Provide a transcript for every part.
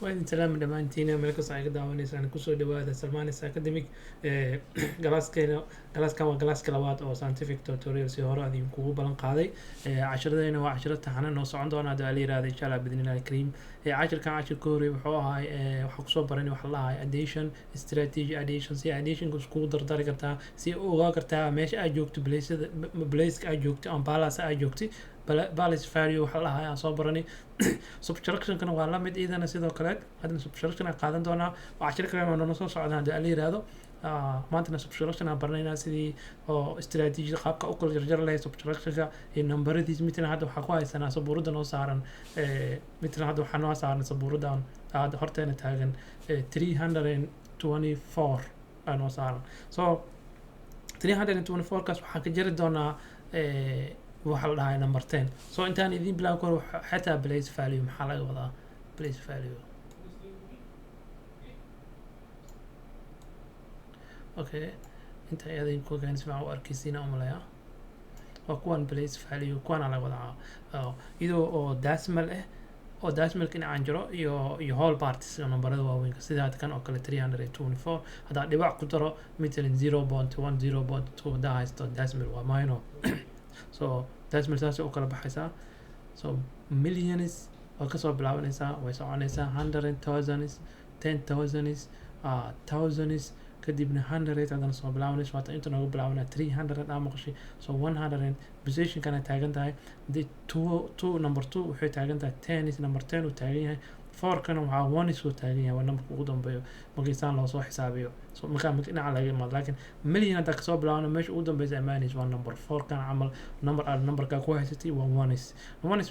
وين سلام دمانتينا ملك صايق داونيس أنا كسر دواء سلمان أكاديميك جلاس كينا جلاس كما جلاس كلوات أو scientific tutorial سيهورا هذه كوب بلان قاضي عشرة دينا وعشرة تحنا نص عندنا دالي هذا إن شاء الله بإذن الله الكريم عشر كان عشر كوري وحوها وحقصو براني وحلاها addition استراتيجي addition سي addition كسكو دردار كرتا سي أوغا كرتا مش أجوكت بليس أجوكت أم بالاس أجوكتي بالاس فاليو وحلاها صو براني subtraction kana waa la mid iidana sidoo kale hadana subtraction aan qaadan doonaa waa cashir kale oo noo soo socda hadii la yiraahdo maantana subtraction aan barnaynaa sidii oo strategy qaabka u kala jarjar lahayd subtractionka iyo numberadiis midna hadda waxa ku haysanaa sabuurada noo saaran midna hadda waxa noo saaran sabuuradan hadda horteena taagan 324 aan noo saaran so 324 kaas waxaan ka jari doonaa waxa la dhahay number 10 so intaan idin bilaw karo xataa place value maxaa laga wadaa place value okay inta ayadii ku gaansimaa u arkisiina umalaya waa kuwan place value kuwan laga wadaa idoo oo decimal oo decimalka in aan jiro iyo whole parts numberada waaweyn sida kan oo kale 324 hadaa dhibac ku daro mitalan 0.1 0.2 daa haysto decimal waa minor so decimal saas oo kala baxaysa so millions oo ka soo bilaabanaysa way soconaysaa 100,000 10,000 thousands kadibna 100 hadana soo bilaabanaysa waata inta noogu bilaabana 300 ama qoshi so 100 position kana taagan tahay number 2 waxay taagan tahay 10 is number 10 uu taagan yahay 4 kana waxa 1 is uu taagan yahay waa numberka ugu dambeeyo markiisaan loo soo xisaabiyo so marka dhinaca laga imaado laakiin million hadda ka soo bilaabana meesha ugu dambeeyay amaanaysa waa number 4 kana camal numberka ku haysatay waa 1 is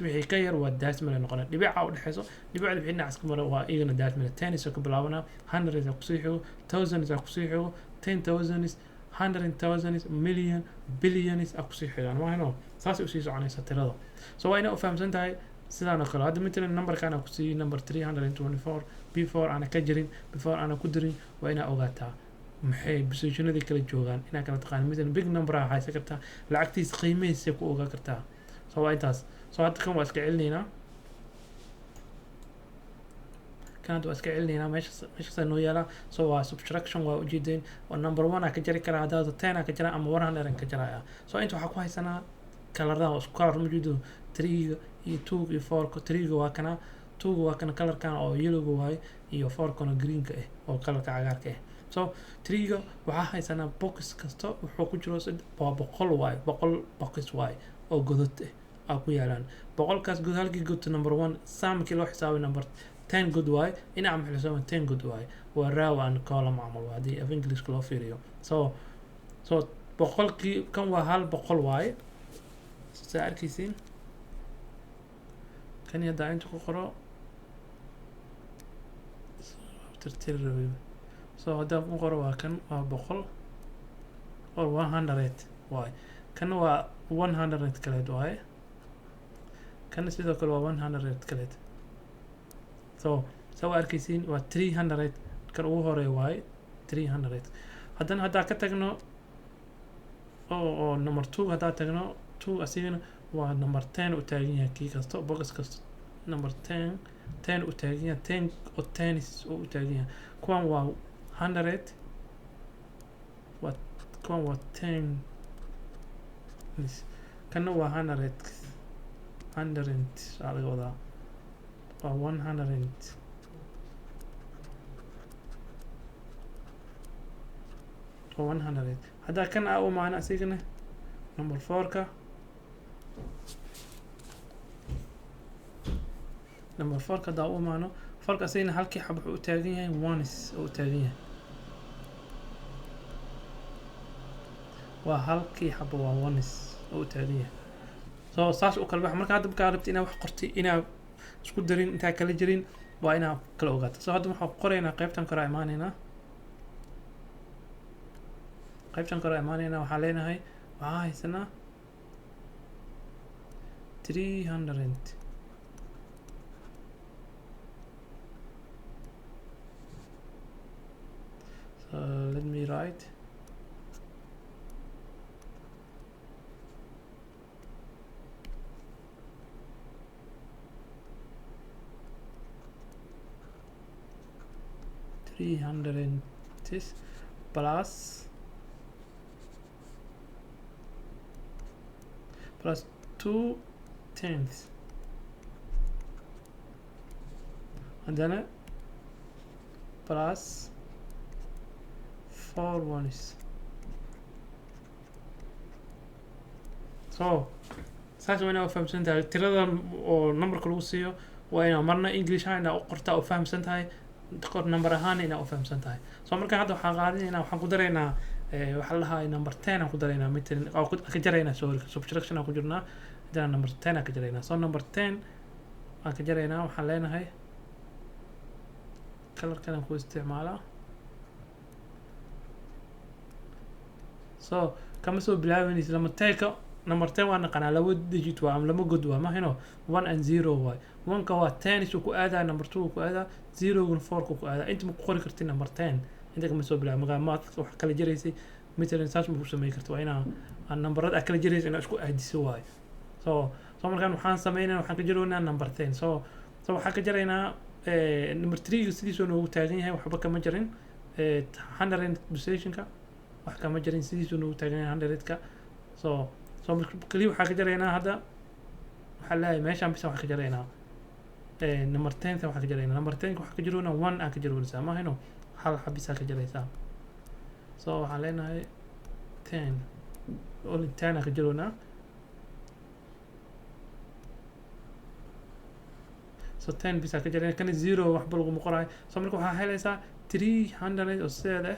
wixii ka yar waa decimal noqonay dhibica u dhaxayso dhibicda wixii dhinaca iska mara waa iyagana decimal 10 is ka bilaabana 100 is ku sii xigo 1000 is ku sii xigo 10,000 is 100,000 million billion is ku sii xigaan waa inoo saas u sii soconaysa tirada so waa inaa u fahamsan tahay sidaan oo kale hadda matalan numberkan aan ku siiyey number 324 before ana ka jirin before ana ku dirin waa inaa ogaataa maxay positionadii kala joogaan inaa kala taqaan matalan big number ah haysan kartaa lacagtiisa qiimihiisa ku ogaa kartaa so waa intaas so hadda kan waa iska celinaynaa kan hadda waa iska celinaynaa meesha noo yaala so waa subtraction waa ujeedeen oo number 1 aa ka jari karaa hadda 10 aa ka jara ama 100 ka jaraya so inta waxaa ku haysanaa kalarada isku kalar ma jido 3 iyo 2 iyo 4 3 waa kana 2 waa kana kalarkan oo yellow waay iyo 4 kana green ka oo kalarka cagaarka so 3 waxa haysanaa box kasto wuxuu ku jiro 100 waay 100 box waay oo godad ku yaalaan 100 kaas god halkii god number 1 saamkii loo xisaabay number 10 good waay ina am xilsamo 10 good waay waa row and column amal waadi af english loo fiiriyo so 100kii kan waa hal 100 waay saarkiisiin kan yada inta ku qoro tirtir so hada ku qoro waa kan waa 100 or 100 waay kan waa 100 kale waay kan sidoo kale waa 100 kale so arkaysiin waa 300 kan ugu horeey waay 300 hadana hada ka tagno oo number 2 hada tagno 2 asigana waa number 10 u taagan yahay kii kasto box kasto number 10 u taagan yahay 10 oo 10 u taagan yahay kuwan waa 100 waa kuwan waa 10 kana waa 100 laga wadaa waa 100 100 hada kan aa u maana asigana number 4 ka number 4 ka daa u maano farka asayna halkii xab wuxuu u taagan yahay 1 is oo u taagan yahay waa halkii xab waa 1 is oo u taagan yahay so saas u kala bax marka hadda ka rabtay inaad wax qortay inaad isku darin inta kala jirin waa inaad kala ogaato so hadda waxaan qoraynaa qaybtan kale imaanayna waxaa leenahay waxaa haysanaa 300 let me write 310 plus 2 tenths haddana plus 4 ones. So saas waa inaa u fahamsan tahay tirada oo numberka lagu siiyo waa inaa marna English ahaan inaa u qortaa u fahamsan tahay qor number ahaan inaa u fahamsan tahay. So marka hadda waxaan qaadanaynaa waxaan ku daraynaa waxa la dhahaa number 10 aan ku daraynaa meter oo ka jaraynaa sorry subtraction aan ku jirnaa hadana number 10 aan ka jaraynaa. So number 10 aan ka jaraynaa waxaan leenahay colorkan aan ku isticmaalaa. So kama soo bilaabanaysa lama teeka number 10 waa naqanaa laba digit waa ama lama god waa ma hino 1 and 0 waay 1 ka waa 10 isuu ku aadaa number 2 ku aadaa 0 guna 4 ku aadaa inta ma ku qori kartid number 10 inta kama soo bilaab magaamaad wax kala jiraysay matalan saas ma ku sameey kartaa waa inaa aan numberada kala jiraysay inaa isku aadiso waay. So markaan waxaan sameynaa waxaan ka jiroonaa number 10. So waxaan ka jaraynaa number 3 ga sidiisoo noogu taagan yahay waxba kama jirin 100 positionka wax kama jirin sidiisoo noogu taagan yahay 100 ka. So kaliya waxaan ka jaraynaa hadda waxaa leeyahay meeshaan bisa waxaan ka jaraynaa number 10 waxaan ka jaraynaa number 10 waxaan ka jiroonaa 1 aan ka jiroonaysaa ma hino hal xabisaa ka jaraysaa. So waxaan leenahay 10 only 10 aan ka jiroonaa. So 10 bisa ka jaraynaa kana 0 waxba laguma qoraayo. So marka waxaa helaysaa 300 oo sideeda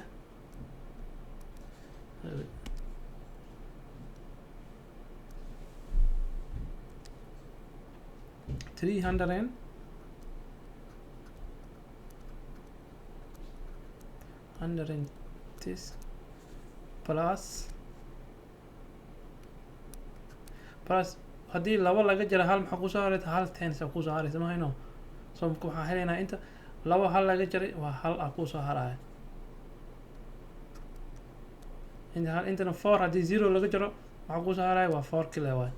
300 plus haddii laba laga jaro hal maxaa kusoo haraysa hal tens aa kusoo haraysa ma hayno. So marka waxaan helaynaa inta laba hal laga jaray waa hal aa kusoo haraya intana 4 haddii 0 laga jaro waxaa kusoo haraya waa 4 kile waay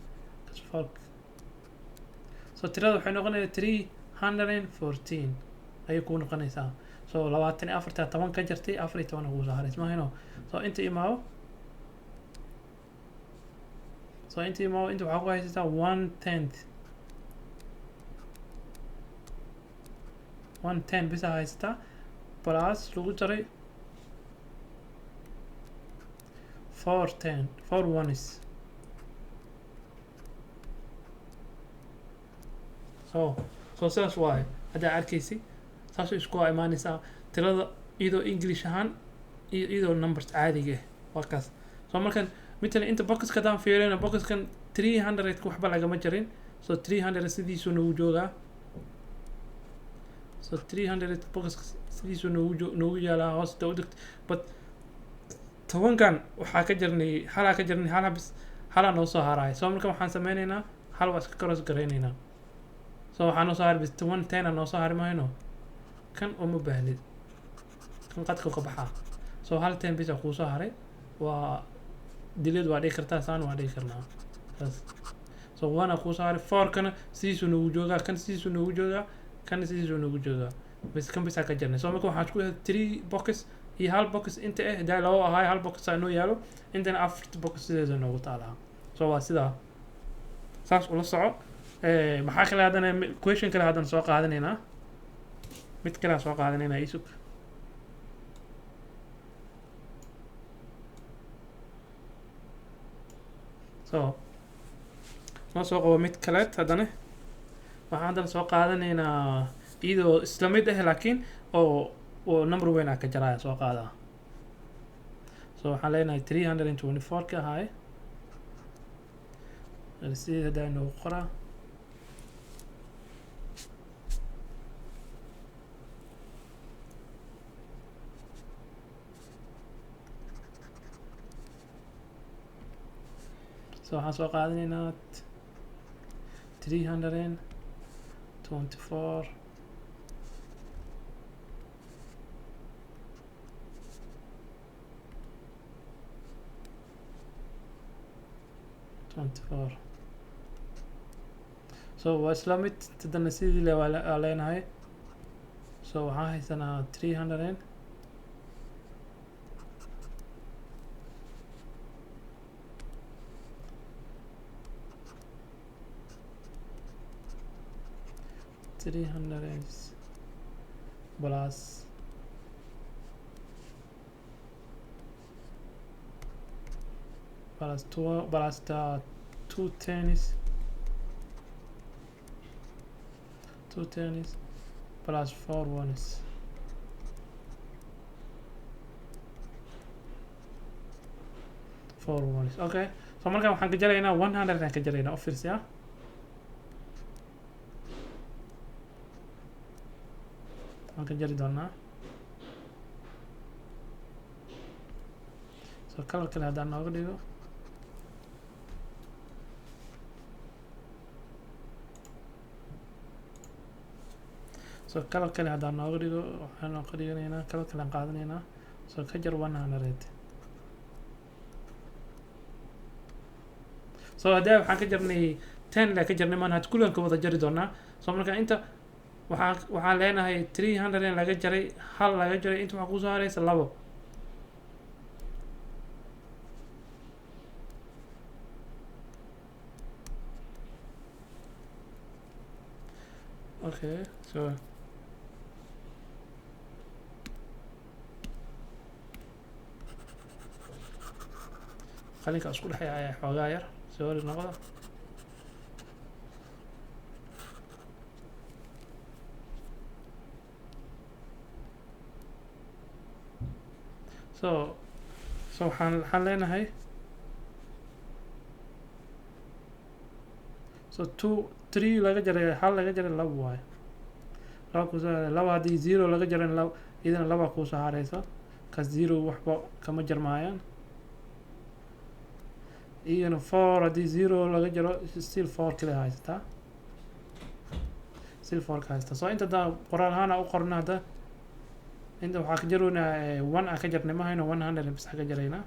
4. So tirada waxay noqonaysaa 314 ayay ku noqonaysaa. So 24 10 ka jartay 14 ugu soo haraysa ma hayno. So inta imaawo inta waxaa ku haysataa 110 bisa haysataa plus lagu jaray 4 ones. So saas waay haddaa arkaysi saasoo isku imaanaysaa tirada iyadoo English ahaan iyadoo numbers caadiga waa kaas. So markan matalan inta boxka daan fiirina boxkan 300 ka waxba lagama jarin. So 300 sidiisuu noogu joogaa. So 300 boxka sidiisuu noogu yaalaa hoosta u dhigta but tobankan waxaa ka jarnay halaa ka jarnay hal habis halaa noo soo haraya. So marka waxaan sameynaynaa hal waa iska cross garaynaynaa. So waxaan noo soo haray bis 110 noo soo haray mahayno kan uma baahnid kan qadka ka baxaa. So hal 10 bis ku soo haray waa dileed waa dhigi kartaa saan waa dhigi karnaa. So wana ku soo haray 4 kana sidiisuu noogu joogaa kan sidiisuu noogu joogaa kan sidiisuu noogu joogaa bis kan bisa ka jarnay. So marka waxaan isku 3 box iyo hal box inta daa loo ahay hal box aan noo yaalo intana 4 box sideeda noogu taalaa. So waa sidaa saas ula soco. maxaa kale haddana question kale haddana soo qaadanaynaa mid kale soo qaadanaynaa isug. So ma soo qabo mid kale haddana waxaan haddana soo qaadanaynaa iyadoo isla mid laakiin oo number weyn ka jaraya soo qaadaa. So waxaan leenahay 324 ka ahay sida daa noo qoraa. So waxaan soo qaadanaynaa 324 so waa isla mid haddana sidii le waa leenahay. So waxaan haysanaa 324 300 plus plus the 2 10s plus 4 1s. Okay, so markaan waxaan ka jaraynaa 100 aan ka jaraynaa u fiirsi ah. Waxaan ka jari doonaa so color kale haddaan nooga dhigo waxaan ka dhiganaynaa color kale aan qaadanaynaa so ka jar 100. so haddii waxaan ka jarnay 10 la ka jarnay maan had kulanka wada jari doonaa. so marka inta waxaan leenahay 300 laga jaray hal laga jaray inta waxaa kusoo haraysa 2. okay, so qalinka isku dhexeeya xoogaa yar sorry noqda. so waxaan leenahay so 3 laga jaray hal laga jaray 2 waaye 2 kusoo haray 2 haddii 0 laga jaray idana 2 kusoo haraysa ka 0 waxba kama jarmaayaan iyana 4 haddii 0 laga jaro still 4 kale haysataa still 4 ka haysataa. so inta qoraal ahaan u qorna hadda inta waxaa ka jaroynaa 1 aan ka jarnay mahayno 100 bis ka jaraynaa.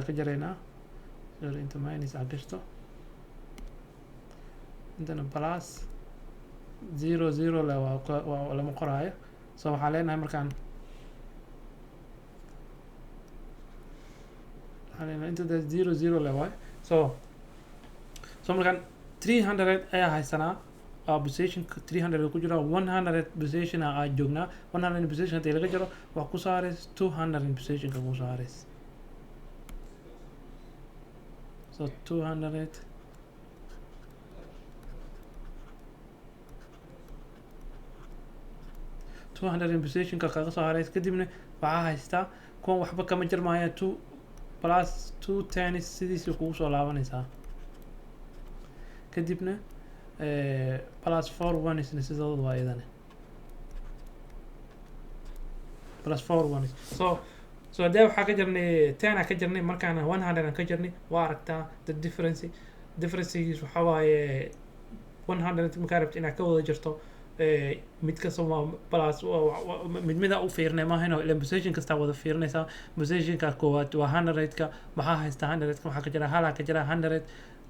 ka jaraynaa sorry inta minus aan gashto intana plus 0 la waa lama qoraayo. so waxaan leenahay markaan inta 0 la waay so markaan 300 ayaa haysanaa position 300 ku jira 100 position aan joognaa 100 position hadii laga jaro wax ku soo haraysa 200 position ka ku soo haraysa. so 200 position ka kaga soo haraysa kadibna waxaa haystaa kuwan waxba kama jarmaaya 2 plus 210 sidiisii kugu soo laabanaysaa kadibna plus 4 1 isna sidooda waa iyadana plus 4 1 so haddii waxaa ka jarnay 10 aan ka jarnay markaana 100 aan ka jarnay waa aragtaa the differencegiis waxaa waaye 100 markaa rabta inaad ka wada jarto mid kasta waa plus mida u fiirnay maahayno ilan position kasta wada fiirinaysaa. positionka koowaad waa 100ka maxaa haysta 100ka waxaa ka jira halaa ka jira 100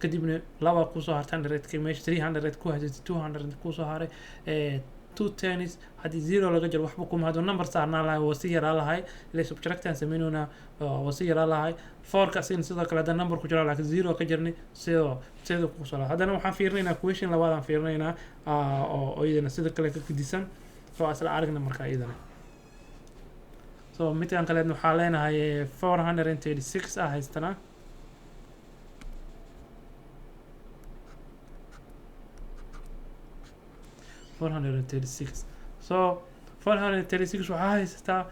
kadibna 2 kusoo harta 100ka meesha 300 ku haysatay 200 kusoo haray 210 haddii 0 laga jaro waxba kuma hado number saarnaa lahay waa si yaraa lahay ilaa subtractan sameynona waa si yaraa lahay 4 ka sin sidoo kale hadda number ku jira laakiin 0 ka jarnay sidoo ku soo lahay. haddana waxaan fiirinaynaa question labaad aan fiirinaynaa oo iyadana sidoo kale ka gedisan oo asla aragna markaa iyadana. so midkan kale waxaa leenahay 436 ah haystana 436 so 436 waxaa haysataa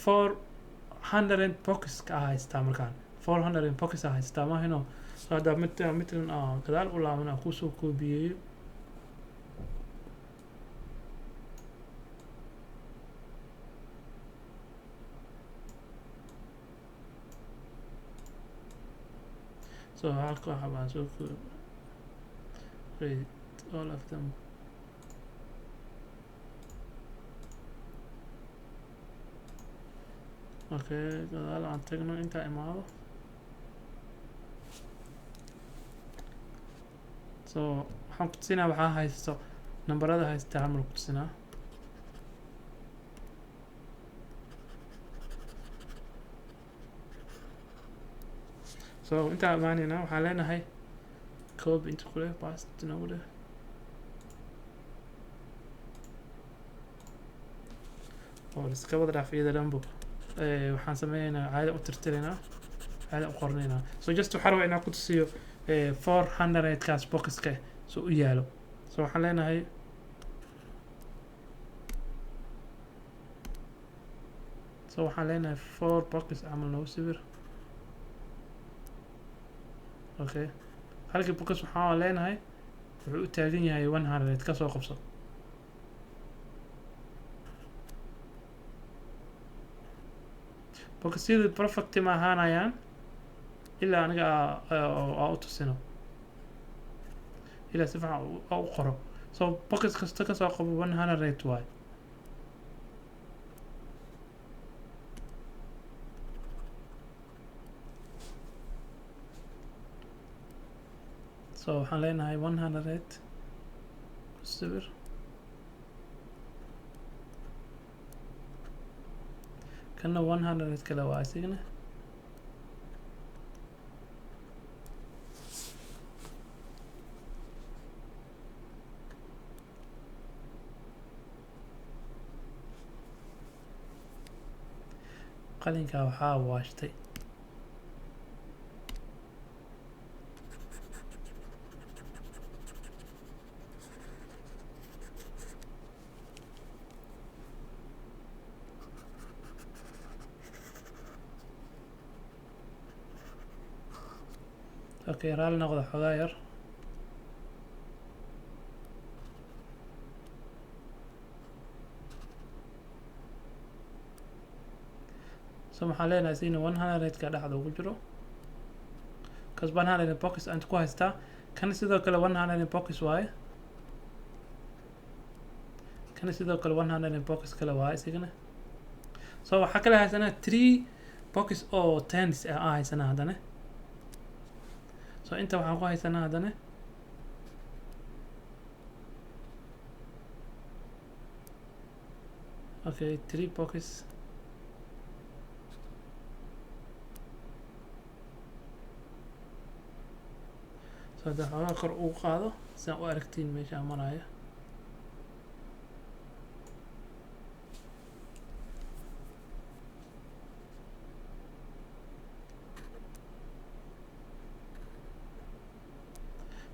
400 box ka haystaa markaan 400 box haystaa maahino. so hadda midkan gadaal u laabana kusoo koobiyeeyo so halka waxaan soo read all of them. okay, gadaal aan tagno intaa imaado so waxaan ku tusinaa waxaa haysto nambarada haysta hamar ku tusinaa so intaa amaanayna waxaan leenahay copy inta ku leh paste noogu leh oo iska wada dhaaf iyada dhanbo waxaan sameynaynaa caada u tirtiraynaa caada u qornaynaa so just waxaa rabaa inaan ku tusiyo 400 kaas boxka so u yaalo so waxaan leenahay so waxaan leenahay 4 box camal noogu sawir okay halkii box waxaan leenahay wuxuu u taagan yahay 100 ka soo qabso boxyada perfect ma ahaanayaan ilaa aniga u tusino ilaa si fiican u qoro so box kasta ka soo qabo 100 waay so waxaan leenahay 100 ku sawir kana 100 kale waa isigana qalinka waxaa waashtay okay raali noqda xogaa yar so maxaan leenahay sina 100 ka dhexda ugu jiro kas 100 box aan ku haystaa kan sidoo kale 100 box waaye kan sidoo kale 100 box kale waaye isigana so waxaa kale haysanaa 3 box oo 10s ah haysanaa hadana so inta waxaan ku haysanaa hadana okay 3 box so hadda xoogaa kor uu qaado si aan u aragtiin meesha maraya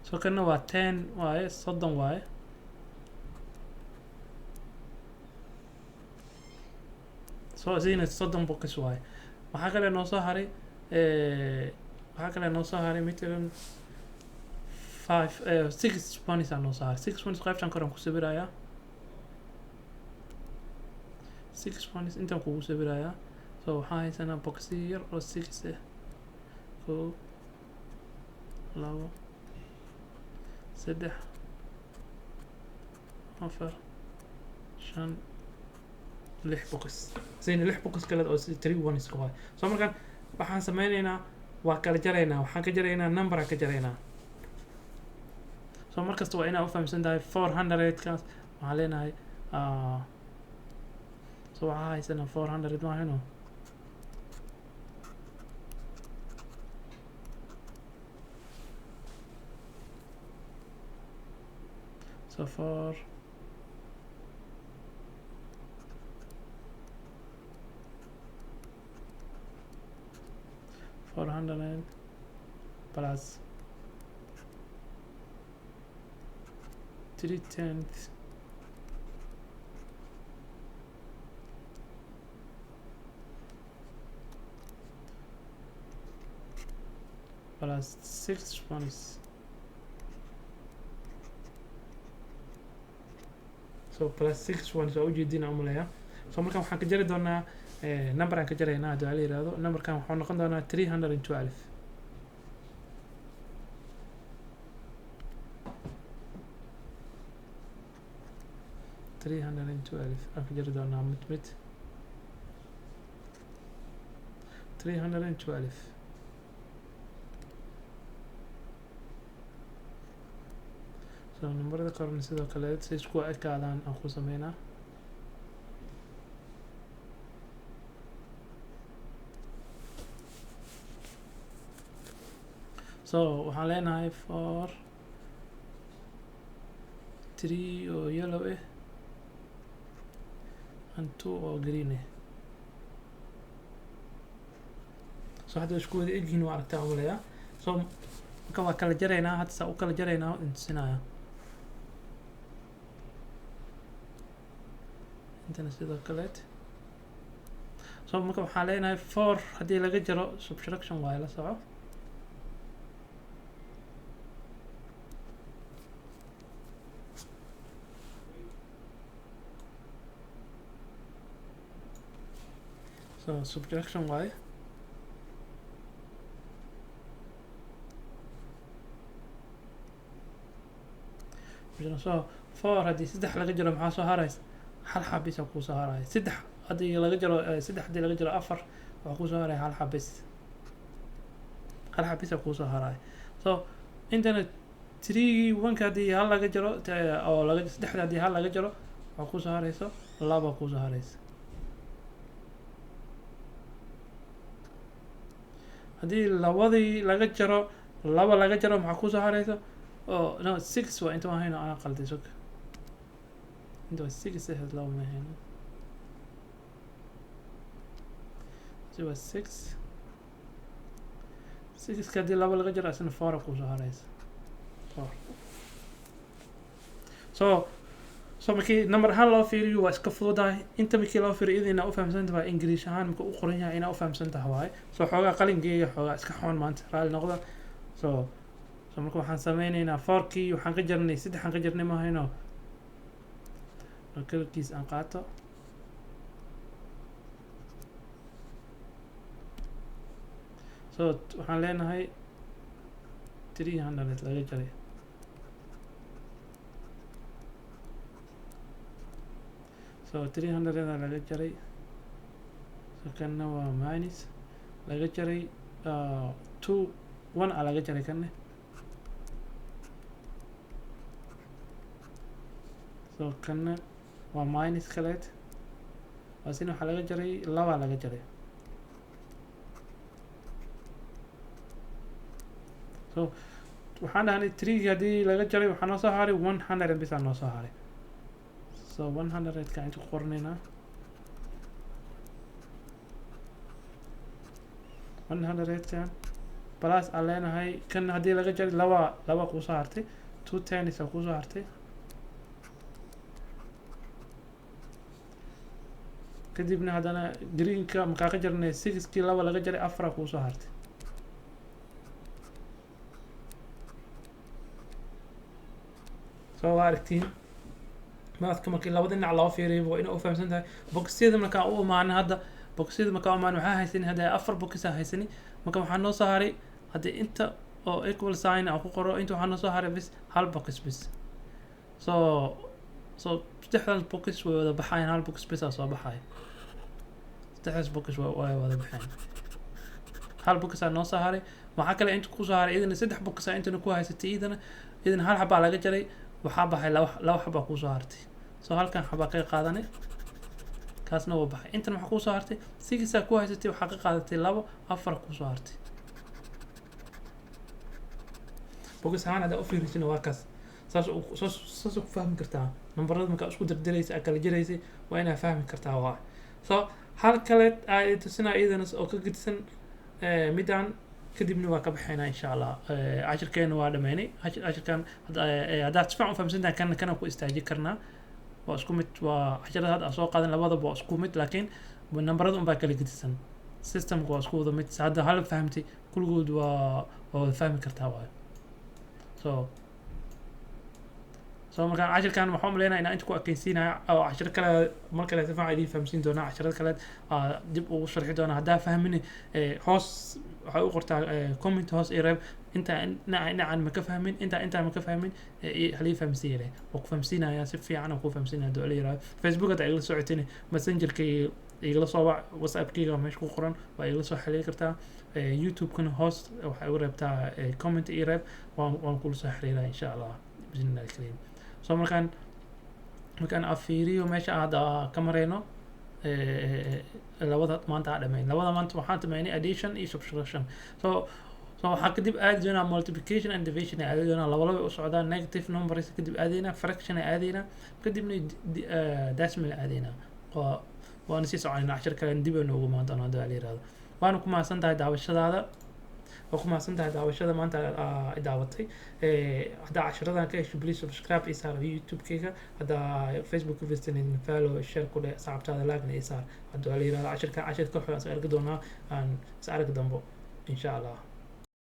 so kana waa 10 waaye 30 waaye so isina 30 box waaye waxaa kale noo soo haray matalan 6 points aan noo soo haray 6 points qaybtan koran ku sawirayaa 6 points intaan kugu sawirayaa so waxaa haysanaa boxi yar oo 6 ah 1 2 3 4 5 6 box زين 6 box kale oo 3 ones ka so markaan waxaan sameynaynaa waa kala jaraynaa waxaan ka jaraynaa number ka jaraynaa so markasta waa inaa u fahamsan tahay 400 kaas waxaan leenahay so waxaa haysanaa 400 maahino so 400 plus 3/10 plus 6 points so plus 6 ones oo ujeedina umaleeya so markaan waxaan ka jari doonaa number aan ka jaraynaa haddii la yiraahdo numberkan wuxuu noqon doonaa 312 aan ka jari doonaa mid 312 so numberada korna sidoo kale si isku ekaadaan aan ku sameynaa so waxaan leenahay for 3 oo yellow and 2 oo green so hadda isku wada egyihiin waa aragtaa umaleeyaa so marka waa kala jaraynaa hadda saa u kala jaraynaa intusinaya intana sidoo kaleet so marka waxaan leenahay 4 haddii laga jaro subtraction waaye la soco so subtraction waaye so 4 haddii 3 laga jaro maxaa soo haraysa hal xabis oo ku soo haraya 3 haddii laga jaro 3 haddii laga jaro 4 waxa ku soo haraya hal xabis oo ku soo haraya so intana 3 1 haddii hal laga jaro oo laga 3 haddii hal laga jaro waxa ku soo haraysa 2 ku soo haraysa haddii labadii laga jaro 2 laga jaro maxaa ku soo haraysa oh no 6 waa inta mahayno aan qalday soo inta 6 eh laba mahayno so 6 kadii laba laga jaro asna 4 ku soo haraysa 4 so markii number ahaan loo fiiriyo waa iska fududahay inta markii loo fiiriyo idina u fahamsantahay waa English ahaan marka u qoran yahay ina u fahamsantahay waaye so xoogaa qalingeega xoogaa iska xoon maanta raali noqda so marka waxaan sameynaynaa 4kii waxaan ka jarnay 3 aan ka jarnay ma hayno kalkiis aan qaato so waxaan leenahay 300 laga jaray so 300 laga jaray so kanna waa minus laga jaray 2 1 laga jaray kanne so kanna waa minus kaleet waasina waxaa laga jaray 2 laga jaray so waxaan dhahnay 3 haddii laga jaray waxaa noo soo haray 100 bisa noo soo haray so 100 ka inta ku qornaynaa 100 kan plus aan leenahay kan haddii laga jaray 2 ku soo hartay 210 isa ku soo hartay kadibna haddana greenka markaa ka jarnay 6kii 2 laga jaray 4 ku soo hartay so waa aragtiin maadka markii labada dhinac loo fiiriyo waa inay u fahamsantahay boxyada markaa u imaana hadda boxyada markaa u imaana waxaa haysani hadda 4 box haysani marka waxaa noo soo haray haddii inta oo equal sign aan ku qoro inta waxaa noo soo haray bis hal box bis so 3 box way wada baxayaan hal box bis soo baxay 3 box way wada baxayaan hal box noo soo haray waxa kale inta ku soo haray idina 3 box inta ku haysatay idina hal xabaa laga jaray waxaa baxay laba xabaa ku soo hartay so halkan xabaa ka qaadanay kaasna waa baxay intan waxa ku soo hartay 6 ku haysatay waxa ka qaadatay 4 ku soo hartay box ahaan hada u fiirisina waa kaas saas ku fahmi kartaa numberada marka isku dardaraysa kala jiraysay waa inaad fahmi kartaa waa so hal kale ay tusina idana oo ka gidsan midaan kadibna waa ka baxaynaa insha Allah cashirkeena waa dhameynay cashirkan haddaad si fiican u fahamsantahay kana ku istaajin karnaa waa isku mid waa cashirada hadda soo qaadan labadaba waa isku mid laakiin numberada un baa kala gedisan systemku waa isku wada mid hadda hal fahamtay kulligood waa fahmi kartaa waayo so markaan cashirkan waxaan u maleynayaa inaan inta ku ekeysiinaya oo cashir kale mar kale si fiican idiin fahamsiin doonaa cashirada kale dib ugu sharxi doonaa haddaa fahmin hoos waxay u qortaa comment hoos i reeb intaan ma ka fahmin intaan ma ka fahmin halii fahamsiiyay oo ku fahamsiinaya si fiican oo ku fahamsiinaya doo la yiraahdo Facebook hadda igala socotiin messengerka igala soo wac WhatsApp-kayga meesha ku qoran waa igala soo xiriiri kartaa YouTube-kana hoos waxay u reebtaa comment i reeb waan kula soo xiriiraa insha Allah bismillahir kariim so markaan afiiriyo meesha hadda ka marayno labada maanta dhameyn labada maanta waxaan dhameynay addition iyo subtraction so waxaa kadib aadi doonaa multiplication and division ay aadi doonaa laba u socdaan negative numbers kadib aadaynaa fraction ay aadaynaa kadibna decimal aadaynaa waana sii soconayna cashir kale dib aynu ugu imaan doonaa haddii la yiraahdo waana ku mahadsan tahay daawashadaada waa ku mahadsan tahay daawashada maanta daawatay haddaa cashiradan ka hesho please subscribe ii saar youtube-kayga haddaa facebook ka visitin follow share ku dheh asxaabtaada like-na ii saar haddii la yiraahdo cashirka wuxuu is arki doonaa aan is arki dambo insha allah